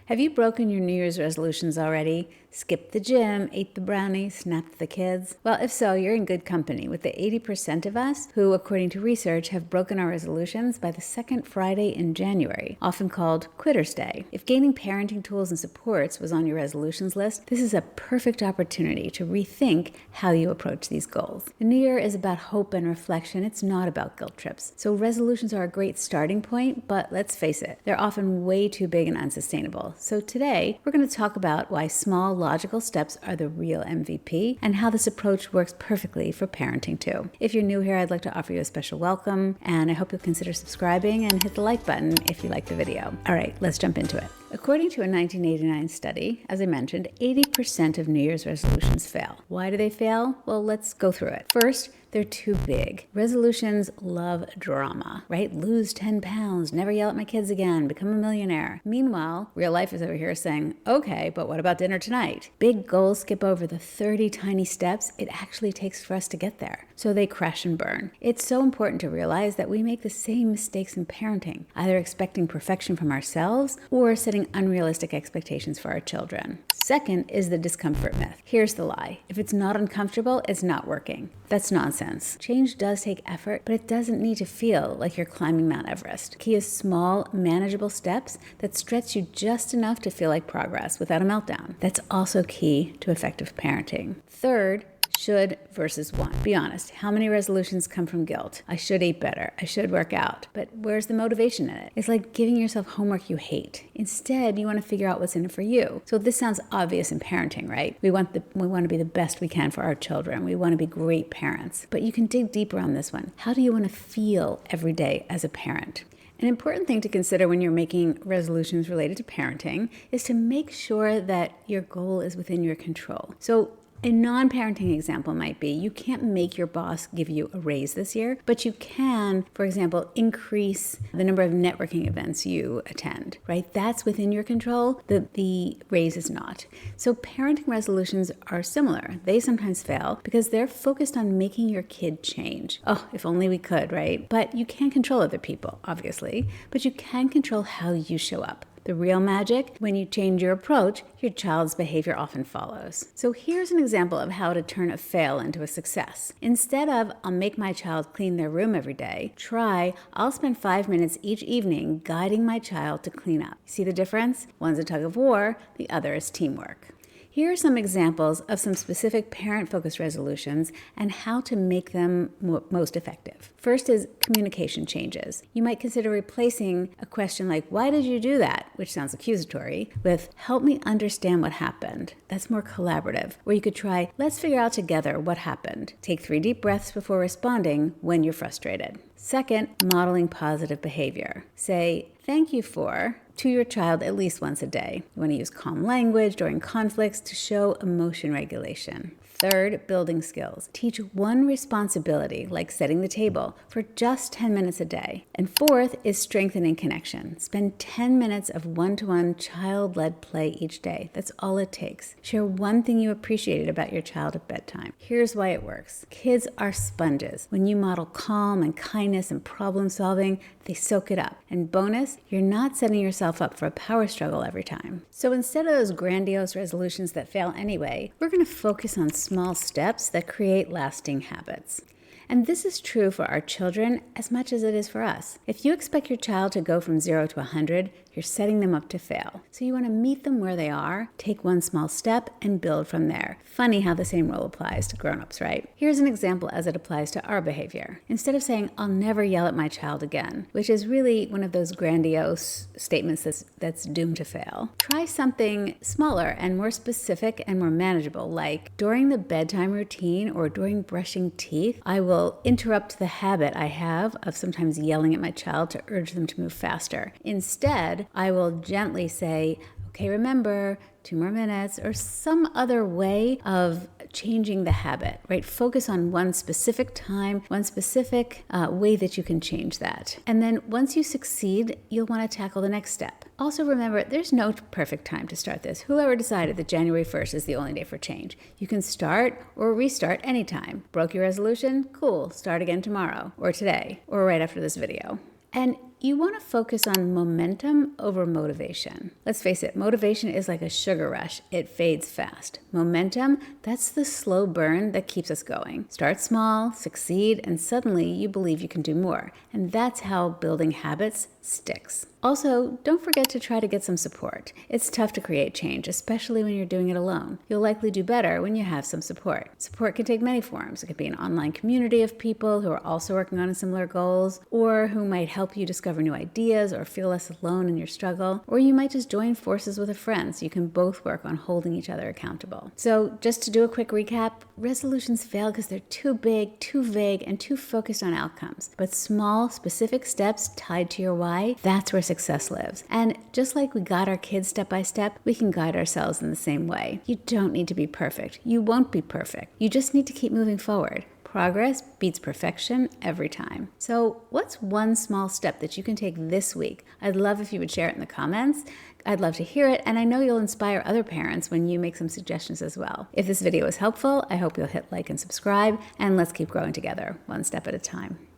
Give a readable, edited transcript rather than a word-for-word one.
Have you broken your New Year's resolutions already? Skipped the gym, ate the brownie, snapped the kids? Well, if so, you're in good company with the 80% of us who, according to research, have broken our resolutions by the second Friday in January, often called Quitter's Day. If gaining parenting tools and supports was on your resolutions list, this is a perfect opportunity to rethink how you approach these goals. The New Year is about hope and reflection. It's not about guilt trips. So resolutions are a great starting point, but let's face it, they're often way too big and unsustainable. So today, we're going to talk about why small, logical steps are the real MVP and how this approach works perfectly for parenting too. If you're new here, I'd like to offer you a special welcome, and I hope you'll consider subscribing and hit the like button if you like the video. All right, let's jump into it. According to a 1989 study, as I mentioned, 80% of New Year's resolutions fail. Why do they fail? Well, let's go through it. First, they're too big. Resolutions love drama, right? Lose 10 pounds, never yell at my kids again, become a millionaire. Meanwhile, real life is over here saying, okay, but what about dinner tonight? Big goals skip over the 30 tiny steps it actually takes for us to get there. So they crash and burn. It's so important to realize that we make the same mistakes in parenting, either expecting perfection from ourselves or setting unrealistic expectations for our children. Second is the discomfort myth. Here's the lie. If it's not uncomfortable, it's not working. That's nonsense. Change does take effort, but it doesn't need to feel like you're climbing Mount Everest. Key is small, manageable steps that stretch you just enough to feel like progress without a meltdown. That's also key to effective parenting. Third, should versus want. Be honest, how many resolutions come from guilt? I should eat better. I should work out. But where's the motivation in it? It's like giving yourself homework you hate. Instead, you want to figure out what's in it for you. So this sounds obvious in parenting, right? We want to be the best we can for our children. We want to be great parents. But you can dig deeper on this one. How do you want to feel every day as a parent? An important thing to consider when you're making resolutions related to parenting is to make sure that your goal is within your control. So a non-parenting example might be you can't make your boss give you a raise this year, but you can, for example, increase the number of networking events you attend, right? That's within your control. The raise is not. So parenting resolutions are similar. They sometimes fail because they're focused on making your kid change. Oh, if only we could, right? But you can't control other people, obviously, but you can control how you show up. The real magic, when you change your approach, your child's behavior often follows. So here's an example of how to turn a fail into a success. Instead of, I'll make my child clean their room every day, try, I'll spend 5 minutes each evening guiding my child to clean up. See the difference? One's a tug of war, the other is teamwork. Here are some examples of some specific parent-focused resolutions and how to make them most effective. First is communication changes. You might consider replacing a question like, why did you do that? Which sounds accusatory, with, help me understand what happened. That's more collaborative. Or you could try, let's figure out together what happened. Take 3 deep breaths before responding when you're frustrated. Second, modeling positive behavior. Say, thank you for, to your child at least once a day. You want to use calm language during conflicts to show emotion regulation. Third, building skills. Teach one responsibility, like setting the table, for just 10 minutes a day. And fourth is strengthening connection. Spend 10 minutes of one-to-one child-led play each day. That's all it takes. Share one thing you appreciated about your child at bedtime. Here's why it works. Kids are sponges. When you model calm and kindness and problem solving, they soak it up. And bonus, you're not setting yourself up for a power struggle every time. So instead of those grandiose resolutions that fail anyway, we're going to focus on small steps that create lasting habits. And this is true for our children as much as it is for us. If you expect your child to go from 0 to 100, you're setting them up to fail. So you want to meet them where they are, take one small step, and build from there. Funny how the same rule applies to grown-ups, right? Here's an example as it applies to our behavior. Instead of saying, I'll never yell at my child again, which is really one of those grandiose statements that's doomed to fail, try something smaller and more specific and more manageable, like during the bedtime routine or during brushing teeth, I will interrupt the habit I have of sometimes yelling at my child to urge them to move faster. Instead, I will gently say, okay, remember, 2 more minutes, or some other way of changing the habit, right? Focus on one specific time, one specific way that you can change that. And then once you succeed, you'll want to tackle the next step. Also remember, there's no perfect time to start this. Whoever decided that January 1st is the only day for change. You can start or restart anytime. Broke your resolution? Cool, start again tomorrow, or today, or right after this video. And you want to focus on momentum over motivation. Let's face it, motivation is like a sugar rush. It fades fast. Momentum, that's the slow burn that keeps us going. Start small, succeed, and suddenly you believe you can do more. And that's how building habits sticks. Also, don't forget to try to get some support. It's tough to create change, especially when you're doing it alone. You'll likely do better when you have some support. Support can take many forms. It could be an online community of people who are also working on similar goals, or who might help you discover new ideas or feel less alone in your struggle, or you might just join forces with a friend so you can both work on holding each other accountable. So just to do a quick recap, resolutions fail because they're too big, too vague, and too focused on outcomes. But small, specific steps tied to your why, that's where success lives. And just like we guide our kids step by step, we can guide ourselves in the same way. You don't need to be perfect. You won't be perfect. You just need to keep moving forward. Progress beats perfection every time. So what's one small step that you can take this week? I'd love if you would share it in the comments. I'd love to hear it, and I know you'll inspire other parents when you make some suggestions as well. If this video was helpful, I hope you'll hit like and subscribe, and let's keep growing together, one step at a time.